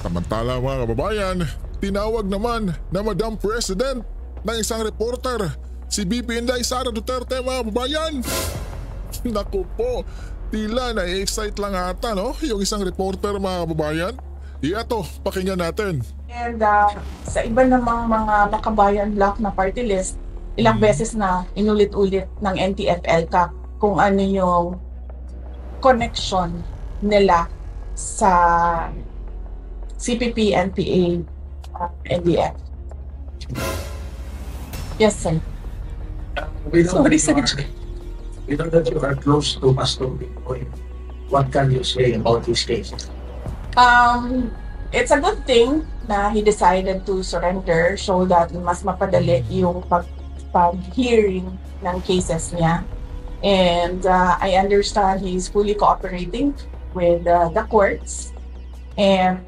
Samantala mga kababayan, tinawag naman na Madam President ng isang reporter, si BP Inday Sara Duterte mga kababayan. Naku po, tila na-excite lang ata no, yung isang reporter mga kababayan. Iato, pakinggan natin. And sa iba namang mga makabayan block na party list, ilang beses na inulit-ulit ng NTF-ELCAC kung ano yung connection nila sa CPP, NPA, NDF. Yes, sir. Sorry, sir. We know that you are close to Pastor Bitcoin. What can you say about this case? It's a good thing na he decided to surrender so that mas mapadali yung pag-hearing ng cases niya. And I understand he's fully cooperating with the courts. And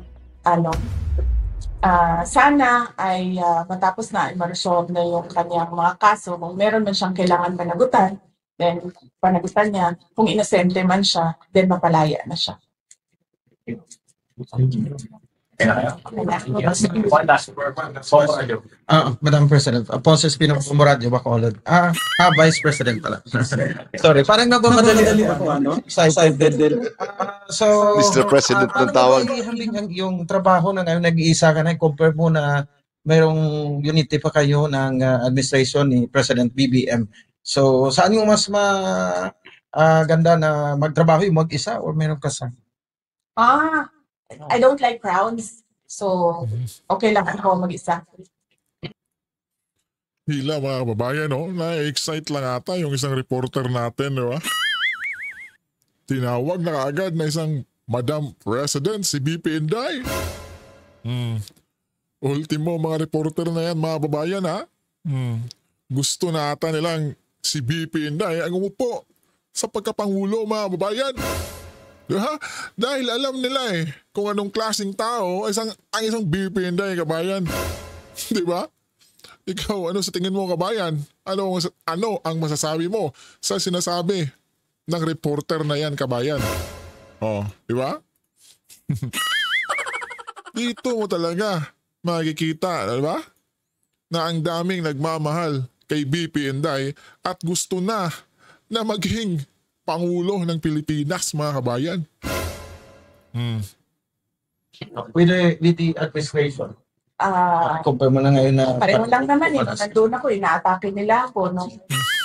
sana ay matapos na i-resolve na yung kanyang mga kaso. Kung meron man siyang kailangan panagutan, then panagutan niya. Kung inosente man siya, then mapalaya na siya. One last word. Madam President, Ponce Espino Muradyo, Bacolod. Vice President pala. Sorry, parang nagmamadali ako, excited din. So, Mr. President ng tawag. Yung trabaho na ngayon, nag-iisa ka na, compare mo na mayroong unity pa kayo ng administration ni President BBM. So, saan yung mas ganda na magtrabaho yung mag-isa or mayroong kasama? I don't like crowds. So, okay lang ako mag-isa. Hila mga kababayan, no? Na-excite lang ata yung isang reporter natin, di ba? Tinawag na kaagad na isang Madam President, si BP Inday. Ultimo mga reporter na yan, mga kababayan, ha? Gusto na ata nilang si BP Inday ang umupo sa pagkapangulo, mga kababayan. Diba? Dahil alam nila kung anong klaseng tao ang isang BP Inday, kabayan. Diba? Ikaw, ano sa tingin mo, kabayan? Ano ang masasabi mo sa sinasabi ng reporter na yan, kabayan? Diba? Dito mo talaga makikita, diba? Na ang daming nagmamahal kay BP Inday at gusto na maging Pangulo ng Pilipinas, mga kabayan. With the administration. Compare mo na ngayon na... Pareho lang naman Nandun ako, inaatake nila ako. Nung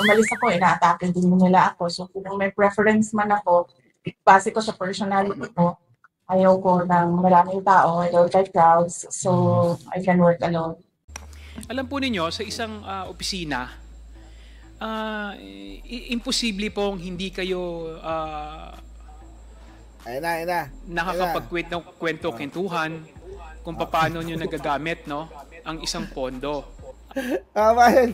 umalis ako, inaatake din nila ako. So kung may preference man ako, base ko sa personality ko, ayaw ko ng maraming tao, I don't like crowds, so I can work alone. Alam po ninyo, sa isang opisina, imposible pong hindi kayo nakakapagkwento-kwentuhan kung paano nyo nagagamit ang isang pondo. Bayan.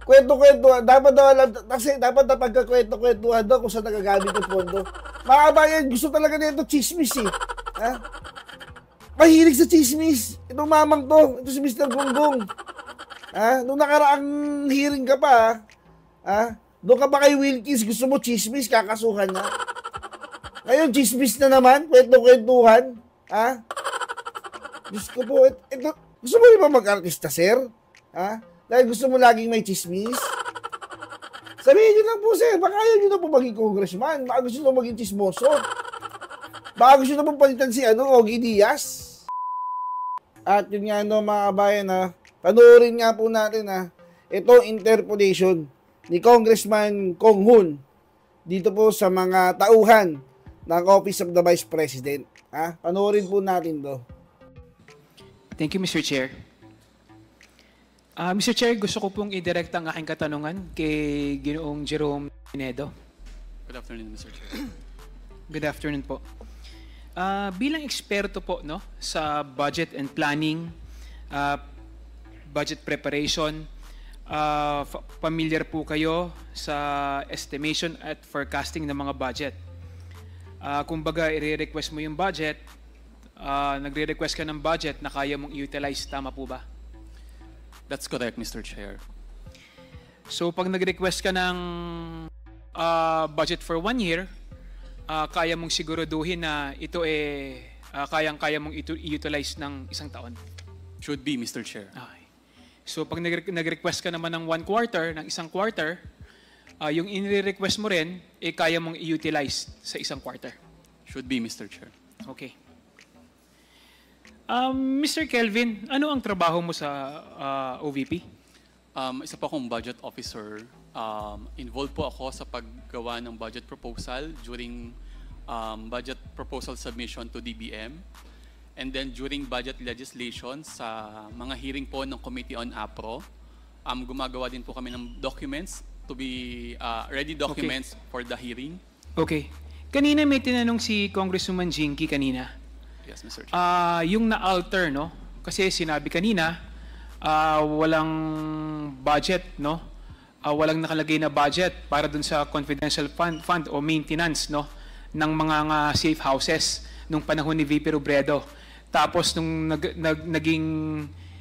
Kwento-kwentuhan. Dapat na pagkakwento-kwentuhan daw kung saan nagagamit yung pondo. Mga kabayan, gusto talaga nito chismis Mahilig sa chismis. Itong mamang to. Ito si Mr. Gonggong. Nung nakaraang hearing ka pa, doon ka pa kay Wilkins, gusto mo chismis, kakasuhan na. Ngayon, chismis na naman, kwento-kwentuhan. Diyos ko po, ito, gusto mo rin ba mag-artista, sir? Dahil gusto mo laging may chismis? Sabihin nyo lang po, sir, baka ayaw nyo na po maging congressman, baka gusto nyo maging chismoso. Baka gusto nyo po palitan si Ogie Diaz. At yun nga, mga kabayan, panoorin nga po natin itong interpolation ni Congressman Kong Hoon dito po sa mga tauhan ng Office of the Vice President. Panoorin po natin to. Thank you, Mr. Chair. Mr. Chair, gusto ko pong i-direct ang aking katanungan kay Ginoong Jerome Pinedo. Good afternoon, Mr. Chair. Good afternoon po. Bilang eksperto po sa budget and planning, budget preparation, familiar po kayo sa estimation at forecasting ng mga budget. Kumbaga, i-request mo yung budget, nagre-request ka ng budget na kaya mong i-utilize, tama po ba? That's correct, Mr. Chair. So, pag nag-request ka ng budget for 1 year, kaya mong siguraduhin na ito kayang-kaya mong i-utilize ng isang taon? Should be, Mr. Chair. Okay. So pag nag-request ka naman ng 1 quarter, ng isang quarter, yung in-request mo rin, kaya mong i-utilize sa isang quarter. Should be, Mr. Chair. Okay. Mr. Kelvin, ano ang trabaho mo sa OVP? Isa po akong budget officer. Involved po ako sa paggawa ng budget proposal during budget proposal submission to DBM. And then during budget legislation sa mga hearing po ng Committee on APRO, gumagawa din po kami ng documents to be ready documents for the hearing. Okay. Kanina may tinanong si Congresswoman Jinky kanina. Yes, Mr. Chair. Yung na-alter, no? Kasi sinabi kanina, walang budget, no? Walang nakalagay na budget para dun sa confidential fund o maintenance, no? Ng mga safe houses nung panahon ni VP Robredo. Tapos nung naging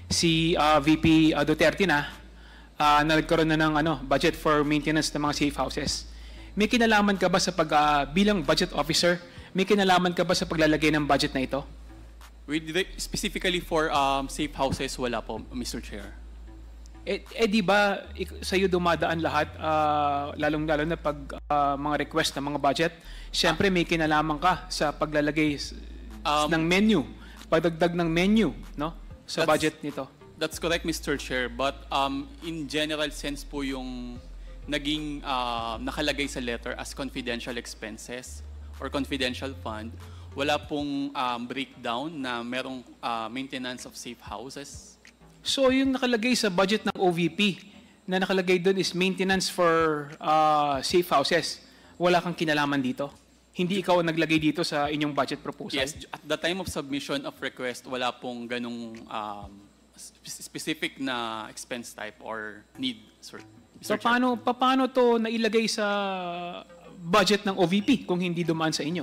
si VP Duterte na, nagkaroon na ng budget for maintenance ng mga safe houses. May kinalaman ka ba sa bilang budget officer, may kinalaman ka ba sa paglalagay ng budget na ito? Specifically for safe houses, wala po, Mr. Chair. Di ba sa'yo dumadaan lahat, lalong-lalo na pag mga request ng mga budget? Siyempre may kinalaman ka sa paglalagay ng menu, pagdagdag ng menu, no? Sa budget nito. That's correct, Mr. Chair. But in general sense po yung naging nakalagay sa letter as confidential expenses or confidential fund, wala pong breakdown na merong maintenance of safe houses. So yung nakalagay sa budget ng OVP na nakalagay doon is maintenance for safe houses. Wala kang kinalaman dito? Hindi ikaw ang naglagay dito sa inyong budget proposal? Yes, at the time of submission of request, wala pong ganong specific na expense type or need, sir. So paano to nailagay sa budget ng OVP kung hindi dumaan sa inyo?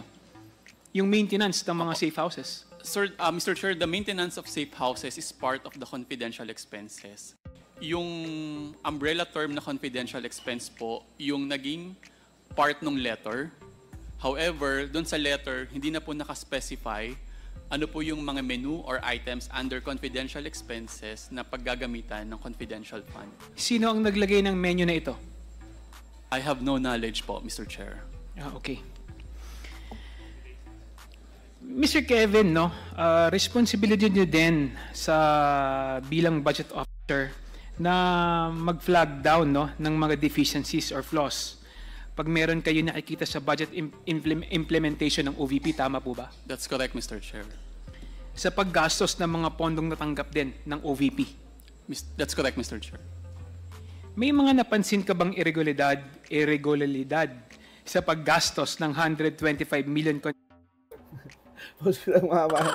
Yung maintenance ng mga safe houses? Sir, Mr. Chair, the maintenance of safe houses is part of the confidential expenses. Yung umbrella term na confidential expense po, yung naging part ng letter. However, doon sa letter, hindi na po nakaspecify ano po yung mga menu or items under confidential expenses na paggagamitan ng confidential fund. Sino ang naglagay ng menu na ito? I have no knowledge po, Mr. Chair. Okay. Mr. Kevin, no, responsibility niyo din sa bilang budget officer na mag-flag down, no, ng mga deficiencies or flaws pag meron kayo nakikita sa budget implementation ng OVP, tama po ba? That's correct, Mr. Chair. Sa paggastos ng mga pondong natanggap din ng OVP? That's correct, Mr. Chair. May mga napansin ka bang irregularidad sa paggastos ng 125 million? Pause ko lang mga bahay.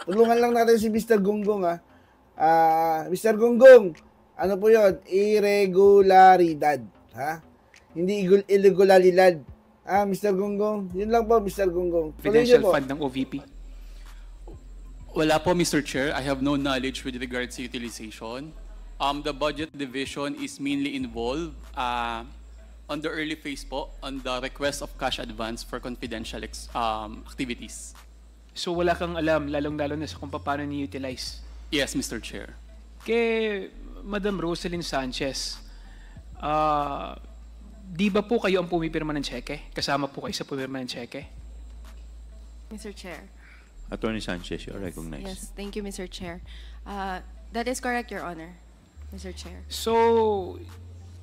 Tulungan lang natin si Mr. Gonggong, ha. Mr. Gonggong, ano po yun? Irregularidad, ha? Hindi irregularidad. Mr. Gonggong. Yun lang po, Mr. Gonggong. Confidential fund ng OVP? Wala po, Mr. Chair. I have no knowledge with regards to utilization. The budget division is mainly involved on the early phase po on the request of cash advance for confidential activities. So wala kang alam, lalong-lalo na sa kung paano ni-utilize? Yes, Mr. Chair. Kay Madam Rosalyn Sanchez, di ba po kayo ang pumipirma ng cheque? Kasama po kayo sa pumipirma ng cheque? Mr. Chair. Attorney Sanchez, you are recognized. Yes, thank you, Mr. Chair. That is correct, Your Honor, Mr. Chair. So,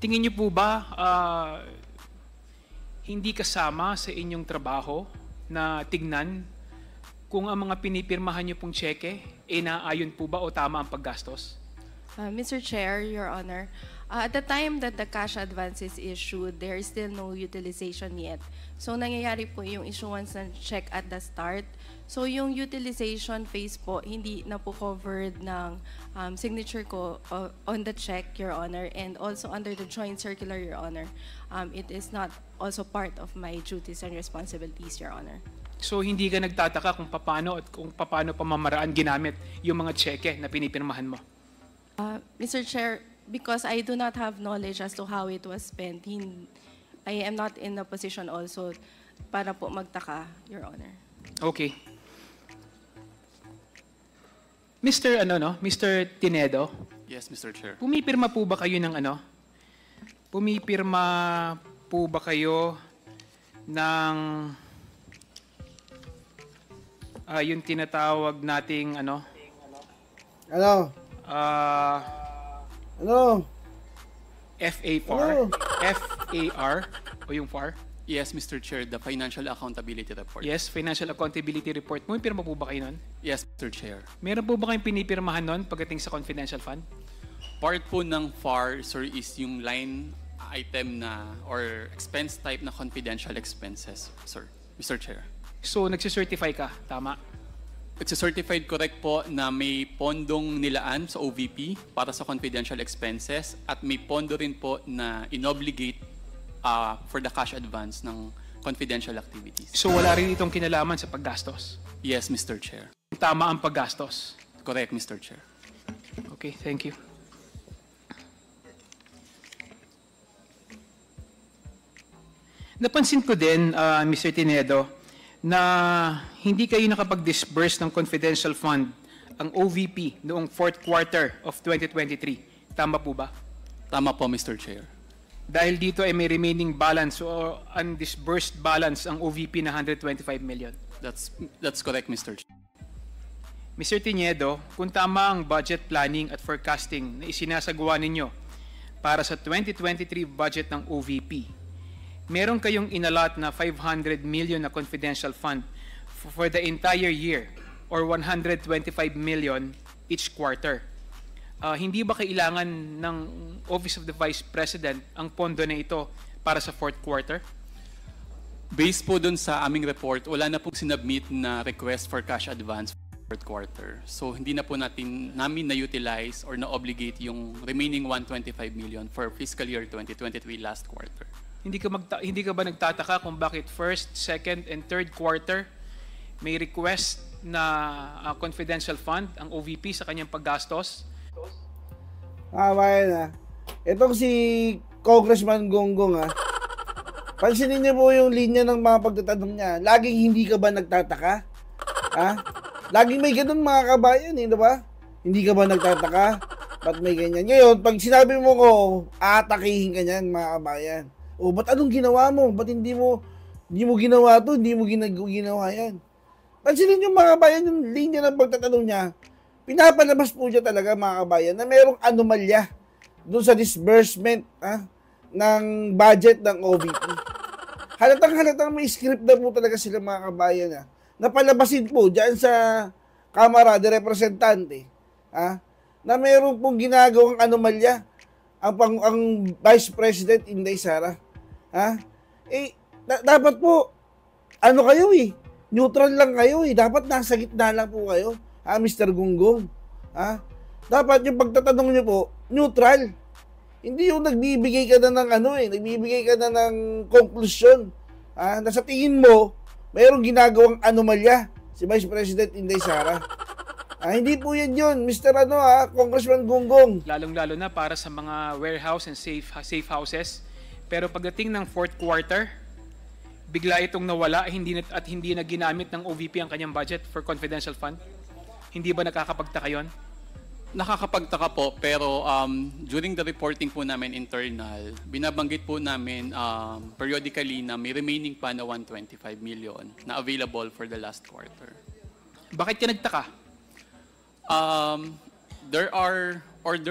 tingin niyo po ba hindi kasama sa inyong trabaho na tignan kung ang mga pinipirmahan niyo pong cheque, naayon po ba o tama ang paggastos? Mr. Chair, Your Honor, at the time that the cash advance is issued, there is still no utilization yet. So, nangyayari po yung issuance ng check at the start. So, yung utilization phase po, hindi na po covered ng signature ko on the check, Your Honor, and also under the joint circular, Your Honor. It is not also part of my duties and responsibilities, Your Honor. So, hindi ka nagtataka kung paano at kung paano pamamaraan ginamit yung mga cheque na pinipirmahan mo? Mr. Chair, because I do not have knowledge as to how it was spent, I am not in a position also para po magtaka, Your Honor. Okay. Mr. Tinedo, Yes, Mr. Chair. pumipirma po ba kayo ng yung tinatawag nating Ano? ah, Ano? FAR? Ano? FAR? O yung FAR? Yes, Mr. Chair, the Financial Accountability Report. Yes, Financial Accountability Report. Pumipirma po ba kayo nun? Yes, Mr. Chair. Meron po ba kayong pinipirmahan nun pagdating sa confidential fund? Part po ng FAR, sir, is yung line item na or expense type na confidential expenses, sir. Mr. Chair. So, nagsicertify ka, tama? Certified correct po na may pondong nilaan sa OVP para sa confidential expenses at may pondo rin po na inobligate for the cash advance ng confidential activities. So, wala rin itong kinalaman sa paggastos? Yes, Mr. Chair. Tama ang paggastos? Correct, Mr. Chair. Okay, thank you. Napansin ko din, Mr. Tinedo, na hindi kayo nakapag-disburse ng confidential fund ang OVP noong fourth quarter of 2023. Tama po ba? Tama po, Mr. Chair. Dahil dito ay may remaining balance o undisbursed balance ang OVP na 125 million. That's correct, Mr. Chair. Mr. Tinedo, kung tama ang budget planning at forecasting na isinasagawa ninyo para sa 2023 budget ng OVP, meron kayong inalat na 500 million na confidential fund for the entire year or 125 million each quarter. Hindi ba kailangan ng Office of the Vice President ang pondo na ito para sa fourth quarter? Based po dun sa aming report, wala na pong sinubmit na request for cash advance for fourth quarter. So hindi na po namin na-utilize or na-obligate yung remaining 125 million for fiscal year 2023 last quarter. Hindi ka ba nagtataka kung bakit first, second, and third quarter may request na confidential fund ang OVP sa kanyang paggastos? Bayan Itong si Congressman Gonggong pansinin niyo po yung linya ng mga pagtatanong niya. Laging hindi ka ba nagtataka? Laging may ganun mga kabayan, di ba? Hindi ka ba nagtataka? Ba't may ganyan? Ngayon, pag sinabi mo ko, aatakihin ka niyan mga kabayan. O, ba't anong ginawa mo? Ba't hindi mo ginawa to? Hindi mo ginawa yan? Pansinin niyo mga kabayan, yung linya ng pagtatanong niya, pinapalabas po siya talaga mga kabayan na mayroong anomalya doon sa disbursement ng budget ng OVP. Halatang may script na po talaga sila mga kabayan napalabasin po dyan sa Kamara de Representante na mayroong pong ginagawang anomalya ang Vice President Inday Sara. Dapat po kayo neutral lang kayo dapat nasa gitna lang po kayo. Mr. Gonggong. Dapat yung pagtatanong niyo po, neutral. Hindi yung nagbibigay ka na ng nagbibigay ka na ng konklusyon. Na sa tingin mo, mayroong ginagawang anomalya si Vice President Inday Sara. Hindi po yan yun, Mr. Congressman Gonggong. Lalong-lalo na para sa mga warehouse and safe houses. Pero pagdating ng fourth quarter, bigla itong nawala at hindi na ginamit ng OVP ang kanyang budget for confidential fund. Hindi ba nakakapagtaka yun? Nakakapagtaka po, pero during the reporting po namin internal, binabanggit po namin periodically na may remaining pa na 125 million na available for the last quarter. Bakit ka nagtaka? There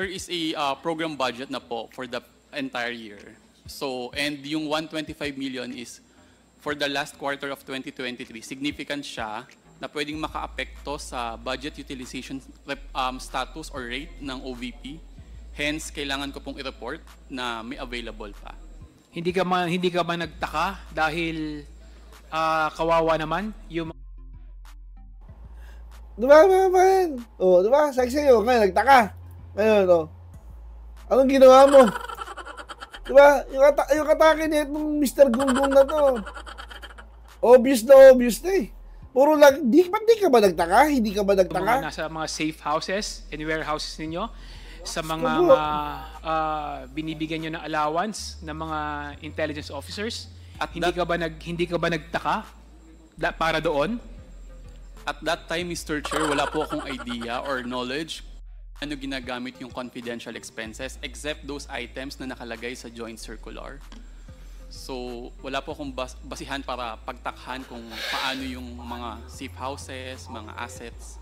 is a program budget na po for the entire year. So, and yung 125 million is for the last quarter of 2023, significant siya na pwedeng maka-apekto sa budget utilization status or rate ng OVP. Hence, kailangan ko pong i-report na may available pa. Hindi ka ba nagtaka dahil kawawa naman yung Diba, man? Diba? Sabi sa'yo, ngayon, nagtaka. Ngayon, anong ginawa mo? Diba? Yung atake niya itong Mr. Gonggong na to. Obvious na Puro lang, ba't di ka ba nagtaka? Hindi ka ba nagtaka? Nasa mga safe houses and warehouses ninyo, sa mga binibigyan nyo ng allowance ng mga intelligence officers, at hindi ka ba nagtaka para doon? At that time, Mr. Chair, wala po akong idea or knowledge ano ginagamit yung confidential expenses except those items na nakalagay sa joint circular. So, wala po akong basihan para pagtakhan kung paano yung mga safe houses, mga assets